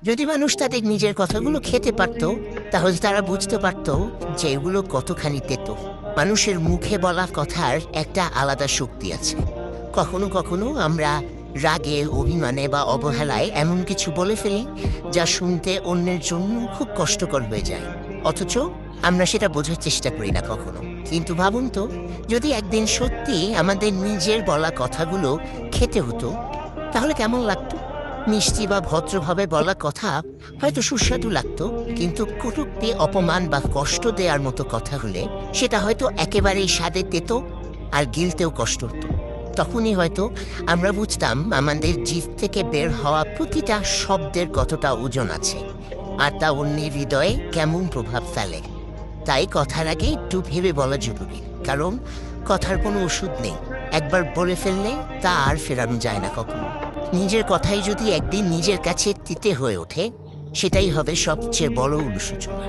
যদি মানুষ তাদের নিজের কথাগুলো খেতে পারত, তাহলে তারা বুঝতে পারত যে এগুলো কতখানি তেতো। মানুষের মুখে বলা কথার একটা আলাদা শক্তি আছে। কখনো কখনো আমরা রাগে, অভিমানে বা অবহেলায় এমন কিছু বলে ফেলি যা শুনতে অন্যের জন্য খুব কষ্টকর হয়ে যায়, অথচ আমরা সেটা বোঝার চেষ্টা করি না কখনো। কিন্তু ভাবুন তো, যদি একদিন সত্যি আমাদের নিজের বলা কথাগুলো খেতে হতো, তাহলে কেমন লাগতো? মিষ্টি বা ভদ্রভাবে বলা কথা হয়তো সুস্বাদু লাগতো, কিন্তু কটূক্তি, অপমান বা কষ্ট দেওয়ার মতো কথা হলে সেটা হয়তো একেবারেই স্বাদে তেতো আর গিলতেও কষ্ট হতো। তখনই হয়তো আমরা বুঝতাম আমাদের জিভ থেকে বের হওয়া প্রতিটা শব্দের কতটা ওজন আছে, আর তা অন্যের হৃদয়ে কেমন প্রভাব ফেলে। তাই কথার আগে একটু ভেবে বলা জরুরি, কারণ কথার কোনো ওষুধ নেই। একবার বলে ফেললে তা আর ফেরানো যায় না কখনো। নিজের কথাই যদি একদিন নিজের কাছে তিতে হয়ে ওঠে, সেটাই হবে সবচেয়ে বড় অনুশোচনা।